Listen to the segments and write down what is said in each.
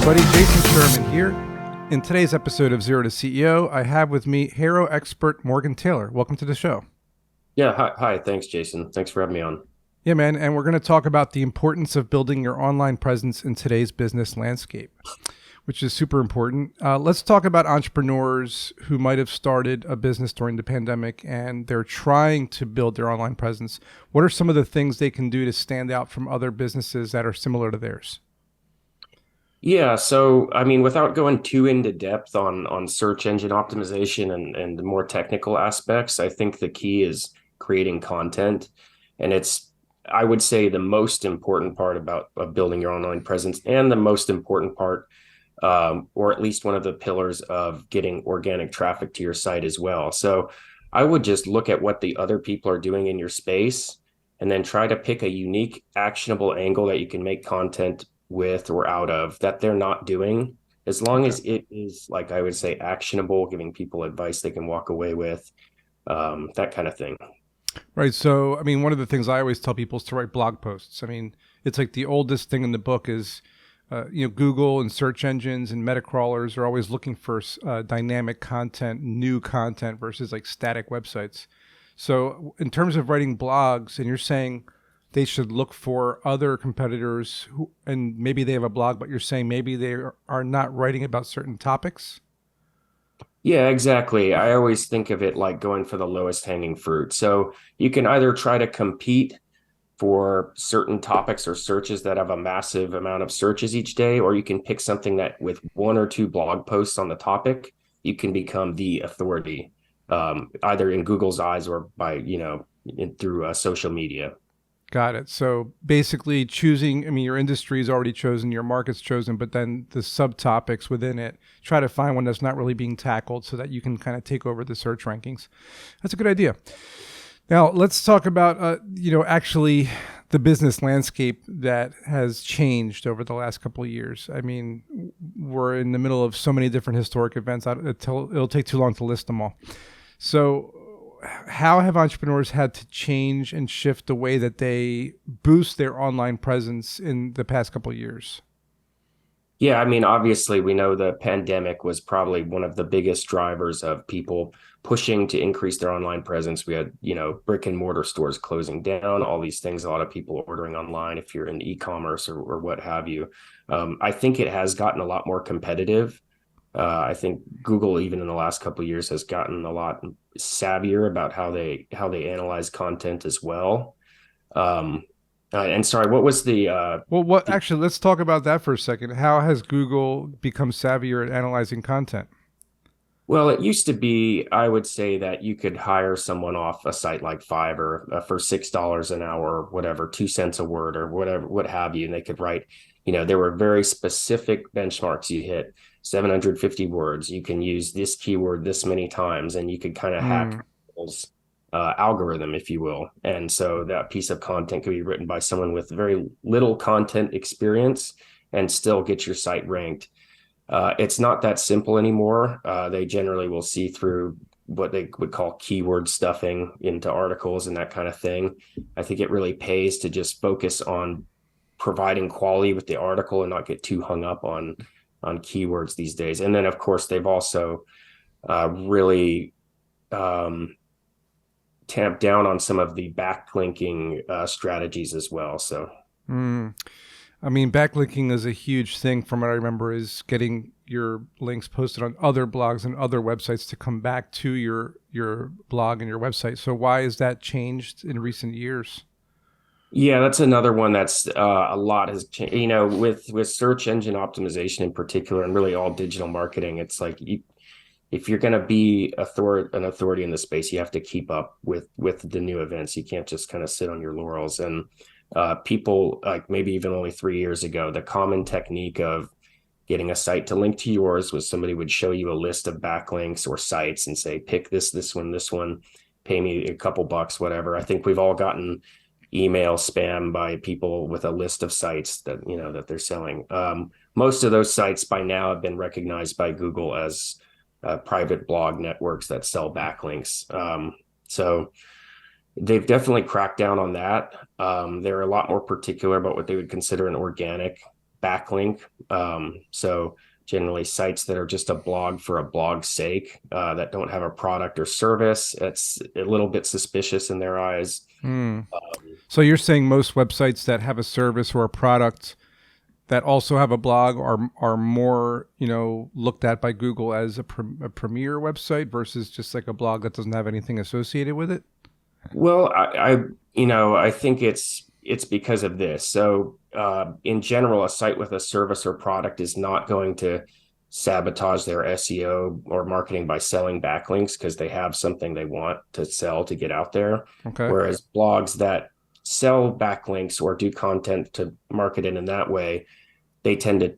everybody. Jason Sherman here. In today's episode of Zero to CEO, I have with me Haro expert Morgan Taylor. Welcome to the show. Yeah, hi. Thanks, Jason. Thanks for having me on. Yeah, man. And we're going to talk about the importance of building your online presence in today's business landscape, which is super important. Let's talk about entrepreneurs who might have started a business during the pandemic and they're trying to build their online presence. What are some of the things they can do to stand out from other businesses that are similar to theirs? Yeah, so I mean, without going too into depth on search engine optimization and the more technical aspects, I think the key is creating content, and it's I would say the most important part of building your online presence, and the most important part, or at least one of the pillars of getting organic traffic to your site as well. So I would just look at what the other people are doing in your space, and then try to pick a unique, actionable angle that you can make content with or out of that they're not doing, as long Okay. as it is, like I would say, actionable, giving people advice they can walk away with, that kind of thing. Right. So, I mean, one of the things I always tell people is to write blog posts. I mean, it's like the oldest thing in the book is, Google and search engines and meta crawlers are always looking for dynamic content, new content versus like static websites. So, in terms of writing blogs, and you're saying they should look for other competitors who, and maybe they have a blog, but you're saying maybe they are not writing about certain topics. Yeah, exactly. I always think of it like going for the lowest hanging fruit. So you can either try to compete for certain topics or searches that have a massive amount of searches each day, or you can pick something that with one or two blog posts on the topic, you can become the authority, either in Google's eyes or by, through social media. Got it. So basically choosing, I mean, your industry is already chosen, your market's chosen, but then the subtopics within it, try to find one that's not really being tackled so that you can kind of take over the search rankings. That's a good idea. Now let's talk about, actually the business landscape that has changed over the last couple of years. I mean, we're in the middle of so many different historic events. It'll take too long to list them all. So how have entrepreneurs had to change and shift the way that they boost their online presence in the past couple of years? Yeah, I mean, obviously, we know the pandemic was probably one of the biggest drivers of people pushing to increase their online presence. We had, brick and mortar stores closing down, all these things, a lot of people ordering online if you're in e-commerce or what have you. I think it has gotten a lot more competitive. I think Google, even in the last couple of years, has gotten a lot savvier about how they analyze content as well. Um, and sorry, what was Well, what actually, let's talk about that for a second. How has Google become savvier at analyzing content? well, it used to be, I would say that you could hire someone off a site like Fiverr for $6 an hour, or whatever, 2 cents a word, or whatever, what have you, and they could write. There were very specific benchmarks you hit. 750 words. You can use this keyword this many times, and you could kind of hack Mm, Google's algorithm, if you will. And so that piece of content could be written by someone with very little content experience and still get your site ranked. It's not that simple anymore. They generally will see through what they would call keyword stuffing into articles and that kind of thing. I think it really pays to just focus on providing quality with the article and not get too hung up on keywords these days. And then, of course, they've also really tamped down on some of the backlinking strategies as well. So mm. I mean, backlinking is a huge thing from what I remember is getting your links posted on other blogs and other websites to come back to your blog and your website. So why has that changed in recent years? yeah, that's another one that's a lot has changed. With search engine optimization in particular, and really all digital marketing, it's like if you're going to be an authority in the space, you have to keep up with the new events. You can't just kind of sit on your laurels. And people, like maybe even only 3 years ago, the common technique of getting a site to link to yours was somebody would show you a list of backlinks or sites and say, pick this one, pay me a couple bucks, whatever. I think we've all gotten email spam by people with a list of sites that they're selling. Most of those sites by now have been recognized by Google as private blog networks that sell backlinks. So they've definitely cracked down on that. They're a lot more particular about what they would consider an organic backlink. So generally sites that are just a blog for a blog's sake, that don't have a product or service. It's a little bit suspicious in their eyes. Hmm. Um, So you're saying most websites that have a service or a product that also have a blog are more, looked at by Google as a premier website versus just like a blog that doesn't have anything associated with it? well, I think it's because of this. So, in general, a site with a service or product is not going to sabotage their SEO or marketing by selling backlinks because they have something they want to sell to get out there. Okay. Whereas blogs that sell backlinks or do content to market it in that way, they tend to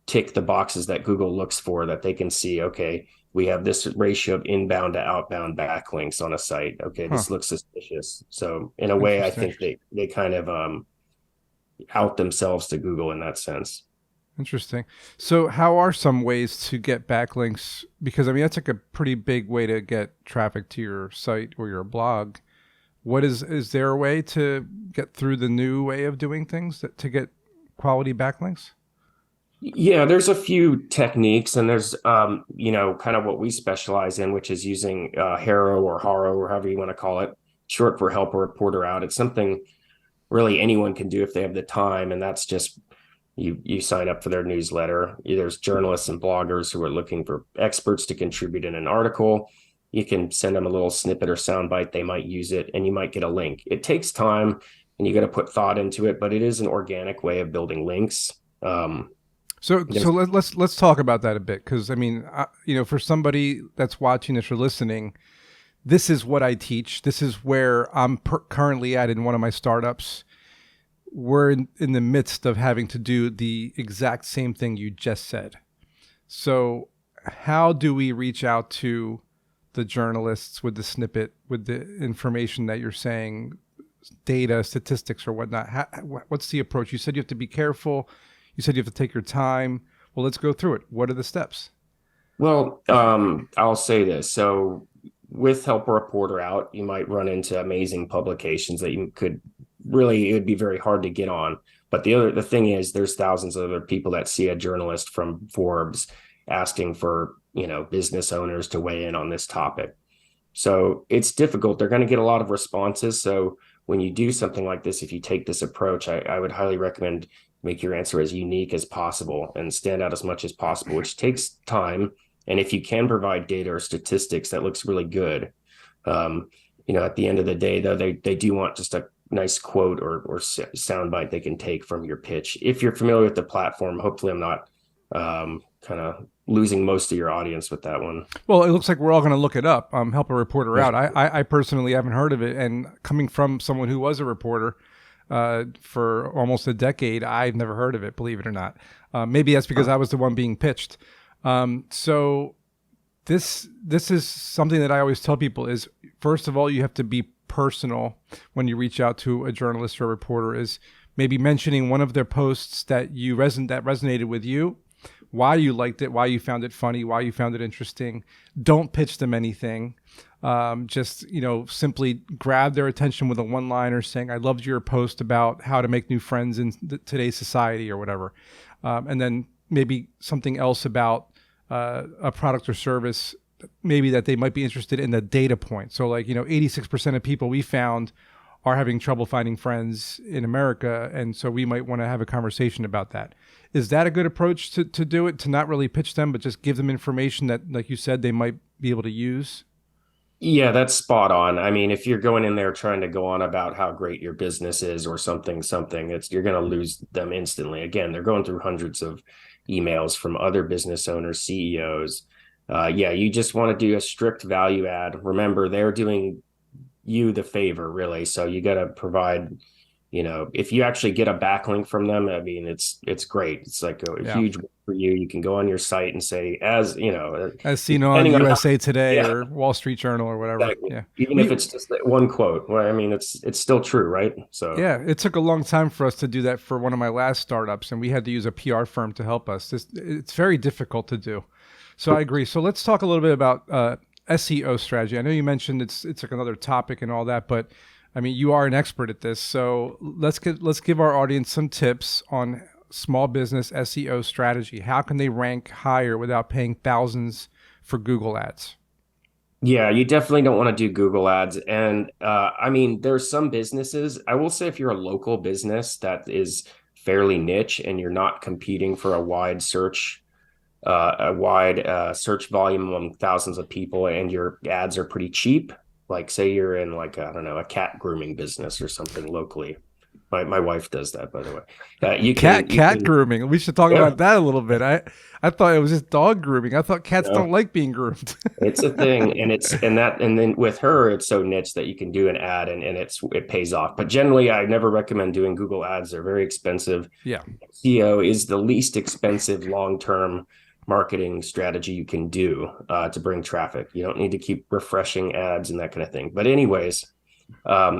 tick the boxes that Google looks for, that they can see, okay, we have this ratio of inbound to outbound backlinks on a site. Okay, Huh. this looks suspicious. So in a way, I Interesting. think they kind of out themselves to Google in that sense. Interesting. So how are some ways to get backlinks? Because I mean, that's like a pretty big way to get traffic to your site or your blog. Is there a way to get through the new way of doing things to get quality backlinks? Yeah, there's a few techniques, and there's kind of what we specialize in, which is using Haro or Haro or however you want to call it, short for Help a Reporter Out. It's something really anyone can do if they have the time, and that's just you sign up for their newsletter. There's journalists and bloggers who are looking for experts to contribute in an article. You can send them a little snippet or soundbite. They might use it, and you might get a link. It takes time, and you got to put thought into it, but it is an organic way of building links. So let's talk about that a bit, because I mean, for somebody that's watching this or listening, this is what I teach. This is where I'm currently at in one of my startups. We're in the midst of having to do the exact same thing you just said. So how do we reach out to the journalists with the snippet, with the information that you're saying, data, statistics, or whatnot? What's the approach? You said you have to be careful. You said you have to take your time. Well, let's go through it. What are the steps? Well, I'll say this. So with Help a Reporter Out, you might run into amazing publications that you could really, it would be very hard to get on. But the thing is, there's thousands of other people that see a journalist from Forbes asking for, business owners to weigh in on this topic. So it's difficult. They're going to get a lot of responses. So when you do something like this, if you take this approach, I would highly recommend make your answer as unique as possible and stand out as much as possible, which takes time. And if you can provide data or statistics, that looks really good. At the end of the day, though, they do want just a nice quote or soundbite they can take from your pitch. If you're familiar with the platform, hopefully I'm not kind of losing most of your audience with that one. Well, it looks like we're all going to look it up. Help a Reporter Out. I personally haven't heard of it, and coming from someone who was a reporter for almost a decade, I've never heard of it. Believe it or not. Maybe that's because I was the one being pitched. So this is something that I always tell people is, first of all, you have to be personal when you reach out to a journalist or a reporter. Is maybe mentioning one of their posts that resonated with you, why you liked it, why you found it funny, why you found it interesting. Don't pitch them anything. Just, simply grab their attention with a one-liner saying, I loved your post about how to make new friends in today's society or whatever. And then maybe something else about a product or service, maybe that they might be interested in the data point. So 86% of people we found are having trouble finding friends in America. And so we might want to have a conversation about that. Is that a good approach to do it, to not really pitch them, but just give them information that, like you said, they might be able to use? Yeah, that's spot on. I mean, if you're going in there trying to go on about how great your business is or something, you're going to lose them instantly. Again, they're going through hundreds of emails from other business owners, CEOs. You just want to do a strict value add. Remember, they're doing you the favor, really. So you got to provide, if you actually get a backlink from them, I mean, it's great. It's like a huge win for you. You can go on your site and say, as seen on USA Today yeah, or Wall Street Journal or whatever. exactly. Yeah. Even if it's just that one quote. Well, I mean, it's still true, right? So Yeah, it took a long time for us to do that for one of my last startups, and we had to use a PR firm to help us. It's very difficult to do. So I agree. So let's talk a little bit about SEO strategy. I know you mentioned it's like another topic and all that, but I mean, you are an expert at this. So let's give our audience some tips on small business SEO strategy? How can they rank higher without paying thousands for Google ads? Yeah, you definitely don't want to do Google ads. And I mean, there's some businesses, I will say if you're a local business that is fairly niche and you're not competing for a wide search volume among thousands of people and your ads are pretty cheap, like say you're in like, I don't know, a cat grooming business or something locally. My wife does that, by the way. You Cat can, grooming. We should talk yeah. about that a little bit. I thought it was just dog grooming. I thought cats don't No. like being groomed. It's a thing, and and then with her, it's so niche that you can do an ad and it pays off. But generally, I never recommend doing Google ads. They're very expensive. Yeah. SEO is the least expensive long-term marketing strategy you can do to bring traffic. You don't need to keep refreshing ads and that kind of thing. But anyways,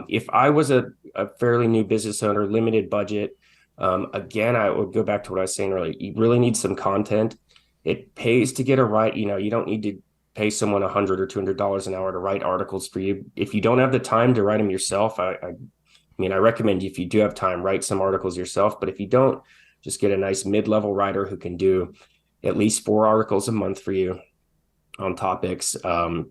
if I was a fairly new business owner, limited budget, again, I would go back to what I was saying earlier. You really need some content. It pays to get a right. You don't need to pay someone $100 or $200 an hour to write articles for you. If you don't have the time to write them yourself, I mean, I recommend if you do have time, write some articles yourself. But if you don't, just get a nice mid-level writer who can do at least 4 articles a month for you on topics. I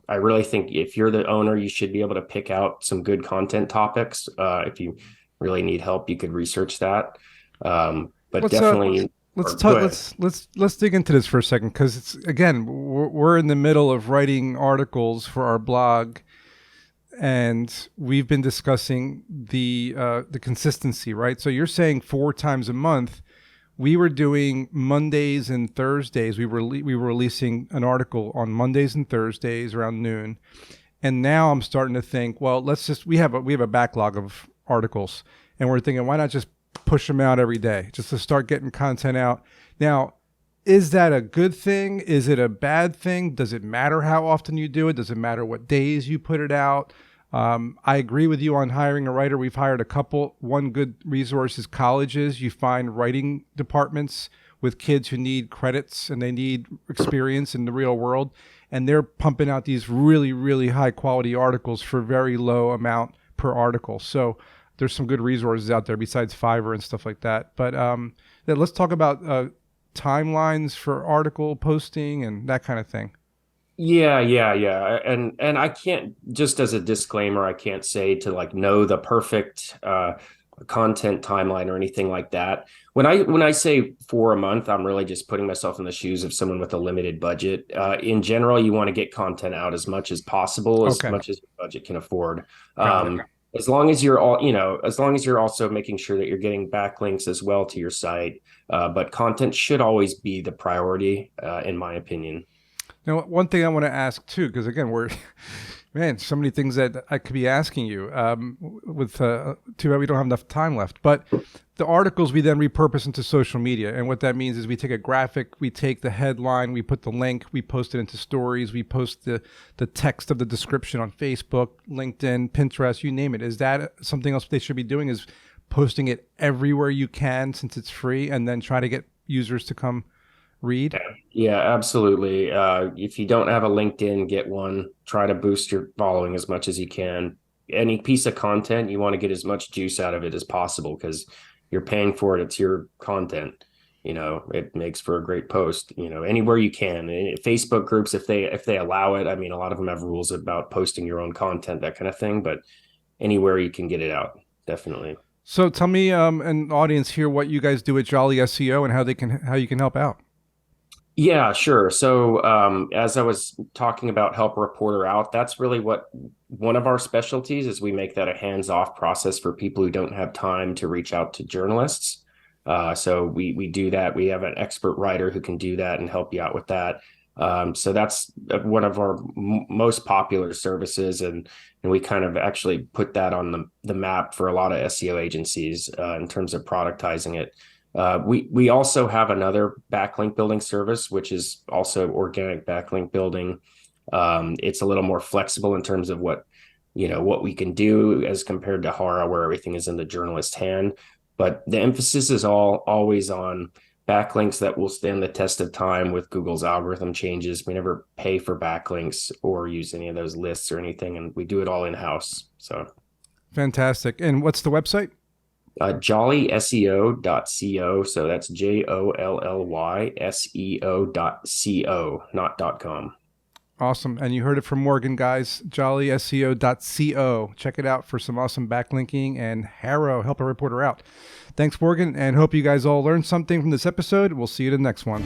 really think if you're the owner, you should be able to pick out some good content topics. If you really need help, you could research that. But Let's definitely, let's or go talk. ahead. Let's dig into this for a second because it's again we're in the middle of writing articles for our blog, and we've been discussing the consistency, right? So you're saying 4 times a month. We were doing Mondays and Thursdays. We were releasing an article on Mondays and Thursdays around noon, and now I'm starting to think, well, let's just we have a backlog of articles, and we're thinking, why not just push them out every day, just to start getting content out. Now, is that a good thing? Is it a bad thing? Does it matter how often you do it? Does it matter what days you put it out? I agree with you on hiring a writer. We've hired a couple. One good resource is colleges. You find writing departments with kids who need credits and they need experience in the real world. And they're pumping out these really, really high quality articles for very low amount per article. So there's some good resources out there besides Fiverr and stuff like that. But yeah, let's talk about timelines for article posting and that kind of thing. Yeah. And I can't, just as a disclaimer, I can't say to like know the perfect content timeline or anything like that. When I say for a month, I'm really just putting myself in the shoes of someone with a limited budget. In general, you want to get content out as much as possible, as Okay, much as your budget can afford. got it. As long as you're all, as long as you're also making sure that you're getting backlinks as well to your site. But content should always be the priority, in my opinion. Now, one thing I want to ask too, because again, we're man, so many things that I could be asking you. With too bad we don't have enough time left. But the articles we then repurpose into social media, and what that means is we take a graphic, we take the headline, we put the link, we post it into stories, we post the text of the description on Facebook, LinkedIn, Pinterest, you name it. Is that something else they should be doing? Is posting it everywhere you can since it's free, and then try to get users to come read? Yeah, absolutely. If you don't have a LinkedIn, get one. Try to boost your following as much as you can. Any piece of content, you want to get as much juice out of it as possible because you're paying for it. It's your content. It makes for a great post. Anywhere you can. Facebook groups, if they allow it. I mean, a lot of them have rules about posting your own content, that kind of thing. But anywhere you can get it out, definitely. So tell me, and audience here, what you guys do at Jolly SEO and how you can help out. Yeah, sure. So, as I was talking about help a reporter out, that's really what one of our specialties is. We make that a hands-off process for people who don't have time to reach out to journalists. So we do that. We have an expert writer who can do that and help you out with that. So that's one of our most popular services, and we kind of actually put that on the map for a lot of SEO agencies in terms of productizing it. We also have another backlink building service, which is also organic backlink building. It's a little more flexible in terms of what we can do as compared to Hara, where everything is in the journalist's hand. But the emphasis is always on backlinks that will stand the test of time with Google's algorithm changes. We never pay for backlinks or use any of those lists or anything, and we do it all in-house. So Fantastic. And what's the website? jollyseo.co. So that's JOLLYSEO.co, not .com. Awesome. And you heard it from Morgan, guys. JollySEO.co. Check it out for some awesome backlinking, and Harrow, help a reporter out. Thanks, Morgan, and hope you guys all learned something from this episode. We'll see you in the next one.